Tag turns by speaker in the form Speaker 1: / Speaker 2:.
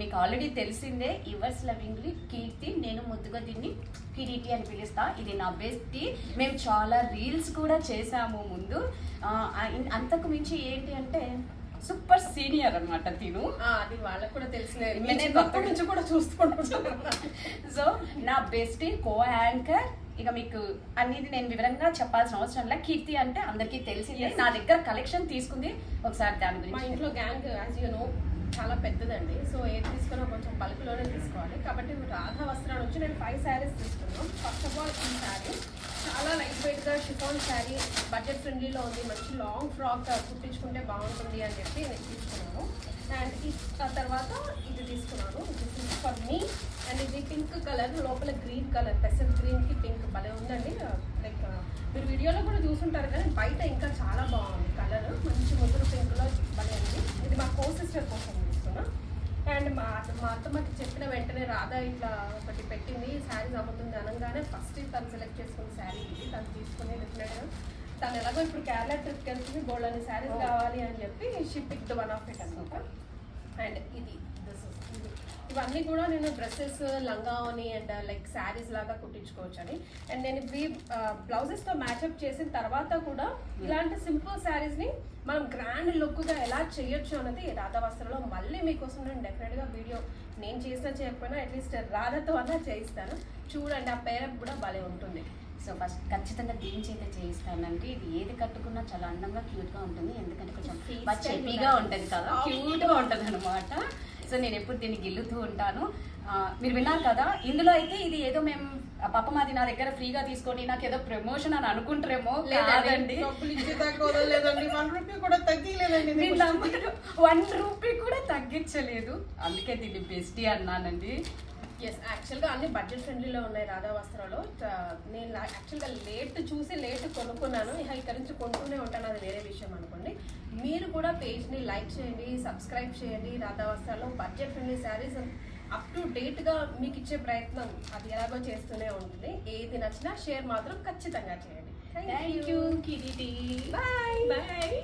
Speaker 1: మీకు ఆల్రెడీ తెలిసిందే, yours lovingly కీర్తి, నేను ముద్దుగా దీన్ని కిరీటి అని పిలుస్తా. ఇది నా బెస్టీ. మేము చాలా రీల్స్ కూడా చేసాము ముందు. అంతకు మించి ఏంటి అంటే సూపర్ సీనియర్ అనమాట తిను.
Speaker 2: అది వాళ్ళకు కూడా తెలిసిన నుంచి కూడా చూసుకుంటున్నాను.
Speaker 1: సో నా బెస్టీ కో యాంకర్. ఇక మీకు అనేది నేను వివరంగా చెప్పాల్సిన అవసరం లేదు. కీర్తి అంటే అందరికీ తెలిసిందే. నా దగ్గర కలెక్షన్ తీసుకుంది ఒకసారి దాని గురించి.
Speaker 2: మా ఇంట్లో గ్యాంగ్ యాజ్ యూ నో చాలా పెద్దదండి. సో ఏది తీసుకున్నా కొంచెం బల్క్లోనే తీసుకోవాలి. కాబట్టి రాధా వస్త్రాల నుంచి నేను 5 శారీస్ తీసుకున్నాను. ఫస్ట్ ఆఫ్ ఆల్ ఈ శారీ చాలా లైట్ వెయిట్గా షిఫాన్ శారీ, బడ్జెట్ ఫ్రెండ్లీలో ఉంది. మంచి లాంగ్ ఫ్రాక్ కుట్టించుకుంటే బాగుంటుంది అని చెప్పి నేను తీసుకున్నాను. అండ్ తర్వాత ఇది తీసుకున్నాను. This is for me. And ఇది పింక్ కలర్, లోపల గ్రీన్ కలర్, పెసల్ గ్రీన్కి పింక్ భలే ఉందండి. లైక్ మీరు వీడియోలో కూడా చూసుంటారు కానీ బయట ఇంకా చాలా బాగుంది కలర్. మంచి ముదురు పింక్లో భలే ఉంది. ఇది మా కో సిస్టర్ కోసం తీసుకున్నా. అండ్ మా అత్తమ్మకి చెప్పిన వెంటనే రాధా ఇట్లా ఒకటి పెట్టింది శారీస్ అమ్ముతుంది అనగానే ఫస్ట్ తను సెలెక్ట్ చేసుకున్న శారీ ఇది. తను తీసుకుని డెఫినెట్గా తను ఎలాగో ఇప్పుడు కేరళ ట్రిప్కి వెళ్తుంది, గోల్డ్ అని శారీస్ కావాలి అని చెప్పి she picked one of it అనమాట. అండ్ ఇది ఇవన్నీ కూడా నేను డ్రెస్సెస్, లంగావని అండ్ లైక్ శారీస్ లాగా కుట్టించుకోవచ్చు అని. అండ్ నేను ఇవి బ్లౌజెస్తో మ్యాచ్అప్ చేసిన తర్వాత కూడా ఇలాంటి సింపుల్ శారీస్ని మనం గ్రాండ్ లుక్గా ఎలా చేయొచ్చు అన్నది రాధా వస్త్రంలో మళ్ళీ మీకోసం నేను డెఫినెట్గా వీడియో నేను చేసినా చేయకపోయినా అట్లీస్ట్ రాధాతో అన్నా చేయిస్తాను. చూడండి, ఆ పేరప్ కూడా భలే ఉంటుంది.
Speaker 1: సో ఫస్ట్ ఖచ్చితంగా దీని చేత చేయిస్తానంటే ఇది ఏది కట్టుకున్నా చాలా అందంగా క్యూట్గా ఉంటుంది. ఎందుకంటే కొంచెం చెప్పీగా ఉంటుంది కదా, క్యూట్గా ఉంటుంది అనమాట. సో నేను ఎప్పుడు దీన్ని గిల్లుతూ ఉంటాను. మీరు విన్నారు కదా, ఇందులో అయితే ఇది ఏదో మేము పాపం అది నా దగ్గర ఫ్రీగా తీసుకొని నాకు ఏదో ప్రమోషన్ అని అనుకుంటారేమో. లేదండి, 1 రూపీ కూడా తగ్గించలేదు. అందుకే దీన్ని బెస్టీ అన్నానండి.
Speaker 2: ఎస్, యాక్చువల్గా అన్ని బడ్జెట్ ఫ్రెండ్లీలో ఉన్నాయి రాధా వస్త్రాలు. నేను యాక్చువల్గా లేట్ చూసి లేట్ కొనుక్కున్నాను. ఇక్కడ నుంచి కొంటూనే ఉంటాను, అది వేరే విషయం అనుకోండి. మీరు కూడా పేజ్ని లైక్ చేయండి, సబ్స్క్రైబ్ చేయండి. Radha Vastralu budget friendly sarees up to డేట్గా మీకు ఇచ్చే ప్రయత్నం అది ఎలాగో చేస్తూనే ఉంటుంది. ఏది నచ్చినా షేర్ మాత్రం ఖచ్చితంగా చేయండి.
Speaker 1: Thank you Kireeti.
Speaker 2: Bye bye.